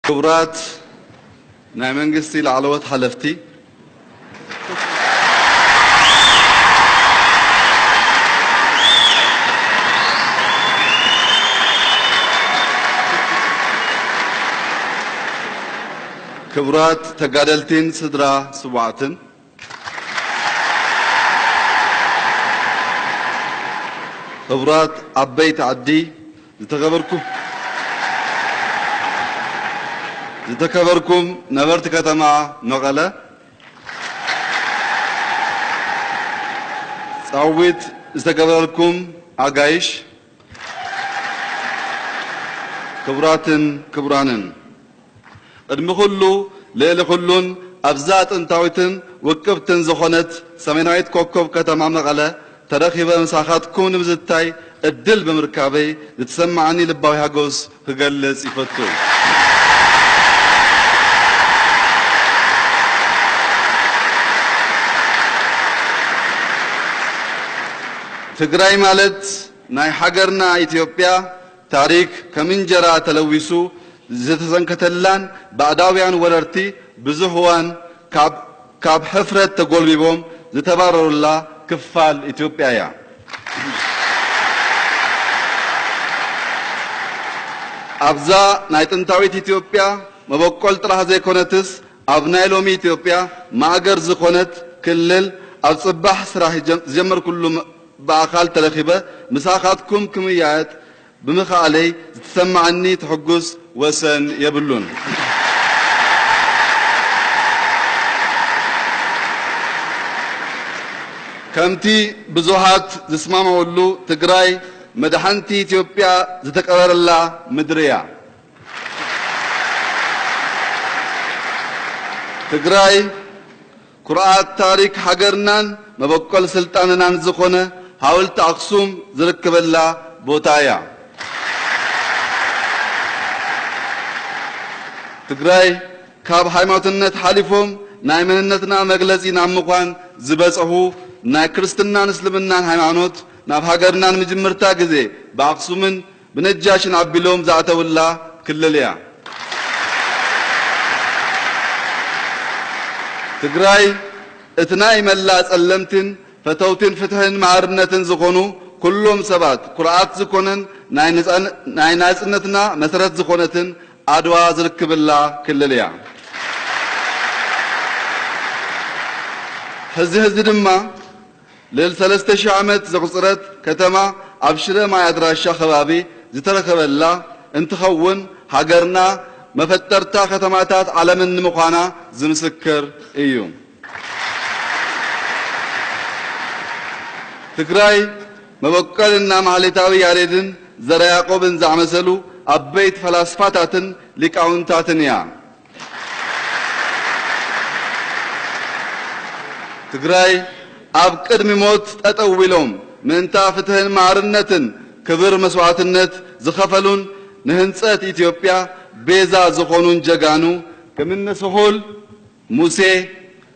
ክቡራት ናይ መንግስቲ ላዕለዎት ሓለፍቲ ክቡራት ተጋደልቲን ስድራ ስዋዕትን ክቡራት ዓበይቲ ዓዲ ዝተከበርኩም ነበርቲ ከተማ መቐለ ጻዊት ዝተገበረልኩም ኣጋይሽ ክቡራትን ክቡራንን ቅድሚ ኩሉ ልዕሊ ኩሉን ኣብዛ ጥንታዊትን ውቅብትን ዝኾነት ሰሜናዊት ኮከብ ከተማ መቐለ ተረኺበ ምሳኻትኩም ንምዝታይ እድል ብምርካበይ ዝተሰማዓኒ ልባዊ ሃጎስ ክገልጽ ይፈቱ። ትግራይ ማለት ናይ ሃገርና ኢትዮጵያ ታሪክ ከምንጀራ ተለዊሱ ዝተዘንከተላን ባዕዳውያን ወረርቲ ብዙሕዋን ካብ ሕፍረት ተጎልቢቦም ዝተባረሩላ ክፋል ኢትዮጵያ እያ። ኣብዛ ናይ ጥንታዊት ኢትዮጵያ መበቆል ጥራሕ ዘይኮነትስ ኣብ ናይ ሎሚ ኢትዮጵያ ማእገር ዝኾነት ክልል ኣብ ጽባሕ ስራሕ ዝጀመርኩሉ በኣኻል ተረኺበ ምሳኻትኩም ክምያየጥ ብምኽኣለይ ዝተሰማዓኒ ትሕጉስ ወሰን የብሉን። ከምቲ ብዙሃት ዝስማማውሉ ትግራይ መድሓንቲ ኢትዮጵያ ዝተቀበረላ ምድሪ እያ። ትግራይ ኩርዓት ታሪክ ሃገርናን መበቆል ስልጣንናን ዝኾነ ሓወልቲ ኣክሱም ዝርከበላ ቦታ እያ። ትግራይ ካብ ሃይማኖትነት ሓሊፎም ናይ መንነትና መግለጺ ናብ ምዃን ዝበጽሑ ናይ ክርስትናን እስልምናን ሃይማኖት ናብ ሃገርናን ምጅምርታ ግዜ ብኣክሱምን ብነጃሽን ኣቢሎም ዝኣተውላ ክልል እያ። ትግራይ እቲ ናይ መላእ ጸለምትን ፈተውትን ፍትሕን ማዕርነትን ዝኾኑ ኩሎም ሰባት ኩርዓት ዝኾነን ናይ ናጽነትና መሰረት ዝኾነትን ኣድዋ ዝርከበላ ክልል እያ። ሕዚ ድማ ልዕሊ 3000 ዓመት ዘቁፅረት ከተማ ኣብ ሽረ ማይ ኣድራሻ ከባቢ ዝተረከበላ እንትኸውን ሃገርና መፈጠርታ ከተማታት ዓለምን ንምዃና ዝምስክር እዩ። ትግራይ መበቀልና ማህሌታዊ ያሬድን ዘርዓ ያዕቆብን ዝኣመሰሉ ዓበይቲ ፈላስፋታትን ሊቃውንታትን እያ። ትግራይ ኣብ ቅድሚ ሞት ጠጠው ኢሎም ምእንታ ፍትሕን ማዕርነትን ክብር መስዋዕትነት ዝኸፈሉን ንህንጸት ኢትዮጵያ ቤዛ ዝኾኑን ጀጋኑ ከምነ ስሑል፣ ሙሴ፣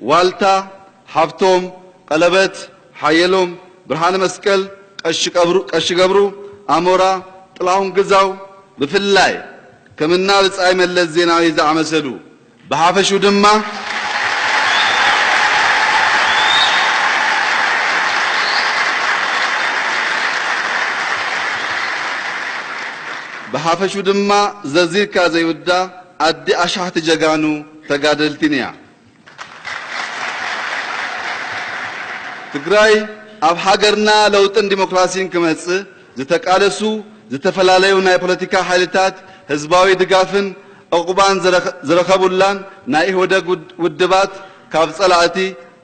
ዋልታ፣ ሃፍቶም፣ ቀለበት፣ ሓየሎም፣ ብርሃነ መስቀል፣ ቀሺ ገብሩ፣ ኣሞራ፣ ጥላሁን ግዛው ብፍላይ ከምና ብጻይ መለስ ዜናዊ ዝኣመሰሉ ብሓፈሹ ድማ ዘዚርካ ዘይውዳ ኣዲ ኣሻሕቲ ጀጋኑ ተጋደልቲን እያ። ትግራይ ኣብ ሃገርና ለውጥን ዲሞክራሲን ክመጽእ ዝተቃለሱ ዝተፈላለዩ ናይ ፖለቲካ ሓይልታት ህዝባዊ ድጋፍን ዕቁባን ዝረኸቡላን ናይ ኢህወደግ ውድባት ካብ ጸላእቲ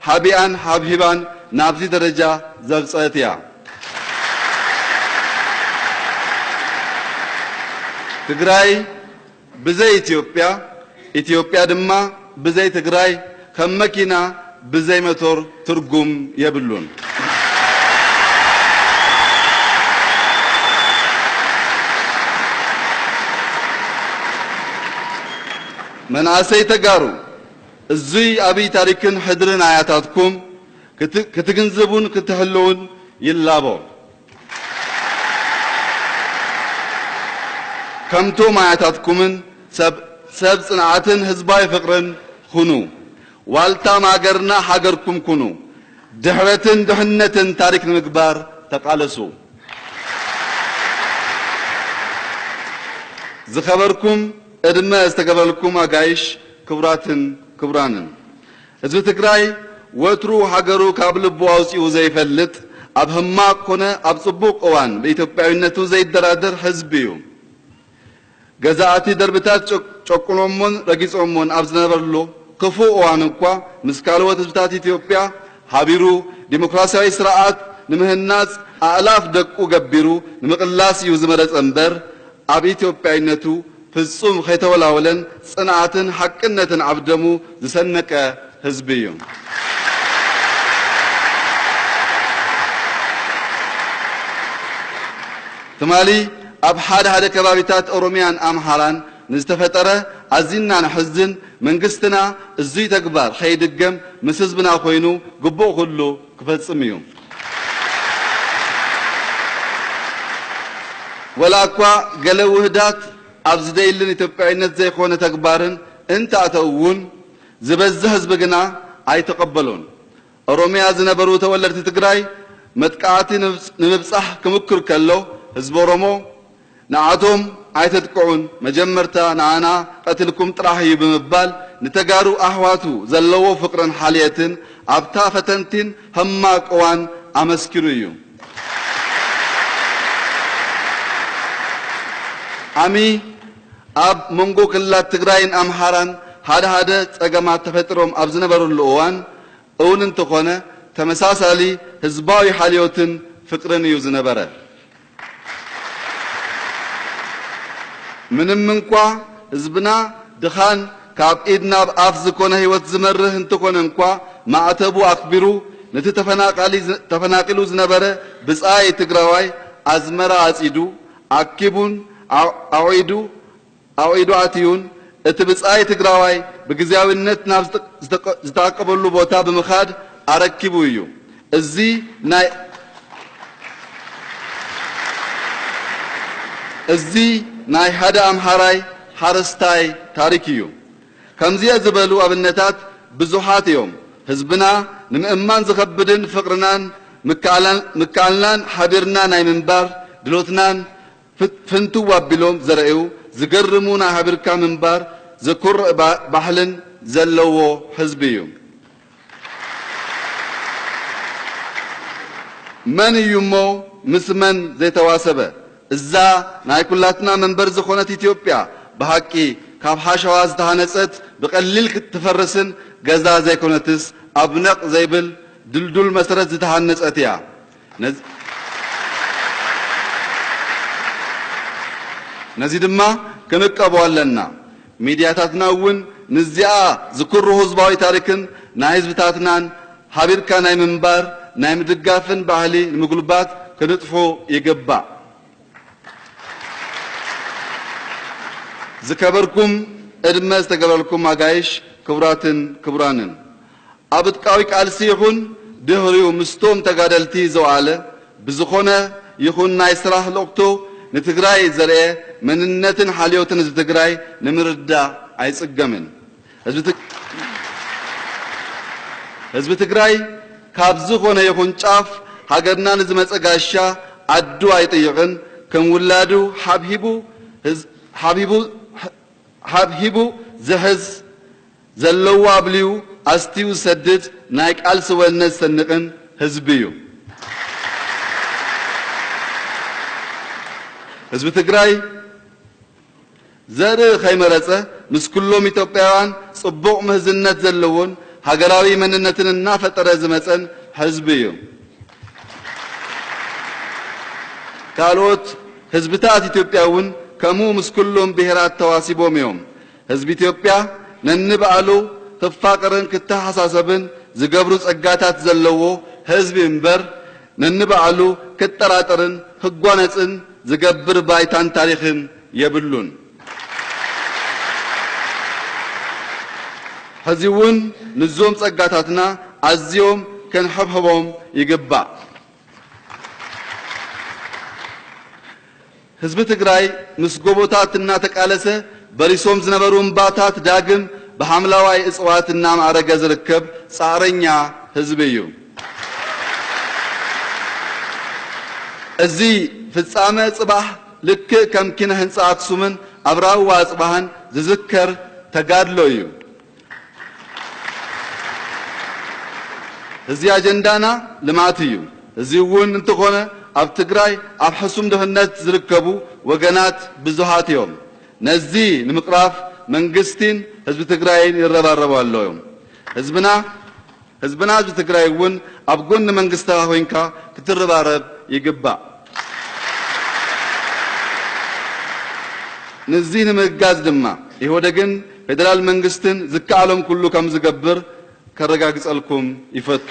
ሓቢኣን ሓብሂባን ናብዚ ደረጃ ዘብጽአት እያ። ትግራይ ብዘይ ኢትዮጵያ ድማ ብዘይ ትግራይ ከም መኪና ብዘይ ሞተር ትርጉም የብሉን። መንኣሰይ ተጋሩ እዙይ ኣብይ ታሪክን ሕድርን ኣያታትኩም ክትግንዘቡን ክትህልውን ይላቦ። ከምቶም አያታትኩምን ሰብ ጽንዓትን ህዝባዊ ፍቅርን ሁኑ ዋልታ ማገርና ሀገርኩም ኩኑ ድሕረትን ድህነትን ታሪክ ንምግባር ተቃለሱ ዝኸበርኩም እድመ ዝተገበልኩም አጋይሽ ክቡራትን ክቡራንን ህዝቢ ትግራይ ወትሩ ሀገሩ ካብ ልቡ አውፂኡ ዘይፈልጥ ኣብ ህማቅ ኮነ ኣብ ጽቡቅ እዋን በኢትዮጵያዊነቱ ዘይደራደር ህዝቢ እዩ ገዛእቲ ደርብታት ጨቁኖሞን ረጊጾሞን ኣብ ዝነበርሉ ክፉእ እዋን እንኳ ምስ ካልኦት ህዝብታት ኢትዮጵያ ሃቢሩ ዲሞክራሲያዊ ስርዓት ንምህናጽ ኣእላፍ ደቁ ገቢሩ ንምቅላስ እዩ ዝመረጸ እምበር ኣብ ኢትዮጵያዊነቱ ፍጹም ከይተወላወለን ጽንዓትን ሓቅነትን ኣብ ደሙ ዝሰነቀ ህዝቢ እዩ ትማሊ ኣብ ሓደ ከባቢታት ኦሮሚያን ኣምሓራን ንዝተፈጠረ ኣዝና ንሕዝን መንግስትና እዙይ ተግባር ከይድገም ምስ ህዝብና ኮይኑ ግቡእ ኩሉ ክፈጽም እዩ ወላኳ ገለ ውህዳት ኣብ ዝደይልን ኢትዮጵያዊነት ዘይኮነ ተግባርን እንታተውን ዝበዝሕ ህዝቢ ግና ኣይተቀበሉን ኦሮሚያ ዝነበሩ ተወለድቲ ትግራይ መጥቃዕቲ ንምብጻሕ ክምክር ከሎ ህዝቢ ኦሮሞ ንዓቶም ኣይተጥቅዑን መጀመርታ ንኣና ቀትልኩም ጥራሕ እዩ ብምባል ንተጋሩ ኣሕዋቱ ዘለዎ ፍቅርን ሓልየትን ኣብታ ፈተንቲን ህማቅ እዋን ኣመስኪሩ እዩ ኣሚ ኣብ መንጎ ክልላት ትግራይን ኣምሓራን ሓደ ጸገማት ተፈጥሮም ኣብ ዝነበሩሉ እዋን እውን እንተኾነ ተመሳሳሊ ህዝባዊ ሓልዮትን ፍቅርን እዩ ዝነበረ ምንም እንኳ ህዝብና ድኻን ካብ ኢድ ናብ ኣፍ ዝኮነ ህይወት ዝመርህ እንተኾነ እንኳ ማዕተቡ ኣክቢሩ ነቲ ተፈናቂሉ ዝነበረ ብጻይ ትግራዋይ ኣዝመራ አጺዱ ኣኪቡን ኣውዒዱ ኣትዩን እቲ ብጻይ ትግራዋይ ብግዚያዊነት ናብ ዝተዓቀበሉ ቦታ ብምኻድ ኣረኪቡ እዩ እዚ ናይ ሓደ ኣምሓራይ ሓረስታይ ታሪክ እዩ ከምዚኣ ዝበሉ ኣብነታት ብዙሓት እዮም ህዝብና ንምእማን ዝኸብድን ፍቅርናን ምካልናን ሓቢርና ናይ ምንባር ድሎትናን ፍንትው ኣቢሎም ዘርእዩ ዝገርሙ ናይ ሓቢርካ ምንባር ዝኩርዕ ባህልን ዘለዎ ህዝቢ እዩ መን እዩ እሞ ምስ መን ዘይተዋሰበ እዛ ናይ ኩላትና መንበር ዝኾነት ኢትዮጵያ ብሓቂ ካብ ሓሸዋ ዝተሃነጸት ብቐሊል ክትፈርስን ገዛ ዘይኮነትስ ኣብ ነቕ ዘይብል ድልዱል መሰረት ዝተሃነጸት እያ ነዚ ድማ ክንቀበሎ ኣለና ሚድያታትና እውን ንዚኣ ዝኩርሁ ህዝባዊ ታሪክን ናይ ህዝብታትናን ሓቢርካ ናይ ምንባር ናይ ምድጋፍን ባህሊ ንምግልባት ክንጥፎ ይግባእ ዝከበርኩም እድመ ዝተገበልኩም አጋይሽ ክቡራትን ክቡራንን ኣብ ጥቃዊ ቃልሲ ይኹን ድህሪው ምስቶም ተጋደልቲ ዘዋለ ብዝኾነ ይኹን ናይ ስራሕ ለቅቶ ንትግራይ ዘርአ መንነትን ሓልዮትን ህዝቢ ትግራይ ንምርዳእ ኣይጽገምን ህዝቢ ትግራይ ካብ ዝኾነ ይኹን ጫፍ ሃገርና ንዝመጸ ጋሻ ዓዱ ኣይጥይቕን ከም ውላዱ ሓብሂቡ ዝሕዝ ዘለዎ ኣብልዩ ኣስትዩ ዝሰድድ ናይ ቃልሲ ወልነት ዝሰንቕን ህዝቢ እዩ ህዝቢ ትግራይ ዘርኢ ከይመረጸ ምስ ኩሎም ኢትዮጵያውያን ጽቡቕ ምህዝነት ዘለዎን ሃገራዊ መንነትን እናፈጠረ ዝመጸን ህዝቢ እዩ ካልኦት ህዝብታት ኢትዮጵያ እውን ከምኡ ምስ ኩሎም ብሔራት ተዋሲቦም እዮም ህዝቢ ኢትዮጵያ ነንበዓሉ ክፋቅርን ክተሓሳሰብን ዝገብሩ ጸጋታት ዘለዎ ህዝቢ እምበር ነንበዓሉ ክጠራጠርን ክጓነጽን ዝገብር ባይታን ታሪኽን የብሉን ሕዚ እውን ንዞም ጸጋታትና ኣዝዮም ክንሕብሕቦም ይግባእ ህዝቢ ትግራይ ምስ ጎቦታት እናተቃለሰ በሪሶም ዝነበሩ እምባታት ዳግም በሐምላዋይ እጽዋትና ማዕረገ ዝርከብ ጻረኛ ህዝብ እዩ እዚ ፍጻመ ጽባህ ልክ ከም ኪነ ህንጻ አክሱምን አብራዋ ጽባህን ዝዝከር ተጋድሎ እዩ እዚ አጀንዳና ልማት እዩ እዚ እውን እንትኾነ ኣብ ትግራይ ኣብ ሕሱም ድህነት ዝርከቡ ወገናት ብዙሃት እዮም ነዚ ንምቅራፍ መንግስቲን ህዝቢ ትግራይን ይረባረቡ ኣለዎም ህዝብና ህዝቢ ትግራይ እውን ኣብ ጎን መንግስታዊ ኮይንካ ክትረባረብ ይግባእ ነዚ ንምጋዝ ድማ ይወደግን ፌደራል መንግስትን ዝከኣሎም ኩሉ ከም ዝገብር ከረጋግጸልኩም ይፈቱ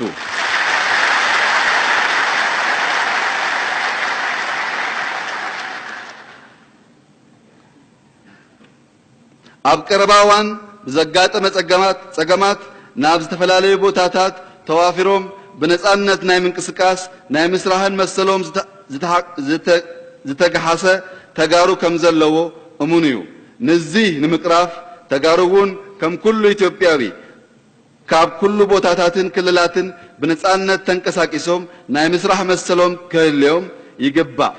ኣብ ቀረባዋን ብዘጋጠመ ጸገማት ናብ ዝተፈላልዩ ቦታታት ተዋፊሮም በነጻነት ናይ ምንቅስቃስ ናይ ምስራህን መሰሎም ዝተገሓሰ ተጋሩ ከም ዘለዎ እሙን እዩ ነዚ ንምቅራፍ ተጋሩውን ከም ኩሉ ኢትዮጵያዊ ካብ ኩሉ ቦታታትን ክልላትን በነጻነት ተንቀሳቂሶም ናይ ምስራህ መሰሎም ከልዮም ይግባእ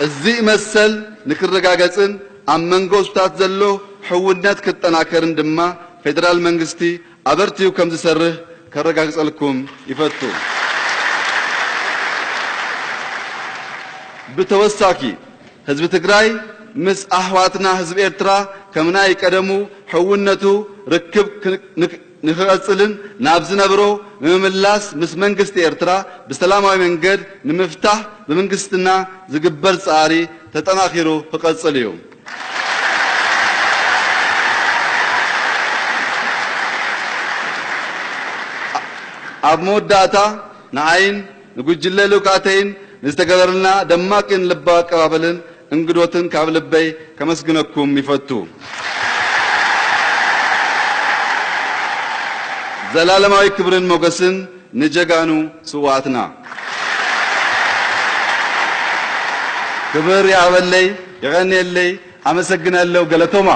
እዚ መሰል ንክረጋገጽን ኣብ መንጎ ስታት ዘሎ ሕውነት ክጠናከርን ድማ ፌደራል መንግስቲ አበርቲዩ ከም ዝሰርህ ከረጋግጸልኩም ይፈቱ ብተወሳኪ ህዝብ ትግራይ ምስ አህዋትና ህዝብ ኤርትራ ከምናይ ቀደሙ ሕውነቱ ርክብ ንኽቀጽልን ናብ ዝነብሮ ምምላስ ምስ መንግስቲ ኤርትራ በሰላማዊ መንገድ ንምፍታህ በመንግስትና ዝግበር ጻሪ ተጠናኺሩ ክቀጽል እዩ ኣብ መወዳእታ ንዓይን ንጉጅለ ልኡካተይን ንዝተገበረልና ደማቅን ልባዊ አቀባበልን እንግዶትን ካብ ልበይ ከመስግነኩም ይፈቱ ዘላለማዊ ክብርን ሞገስን ንጀጋኑ ስዋዕትና ክብር ያበለይ ይغنيልይ አመሰግናለሁ ገለቶማ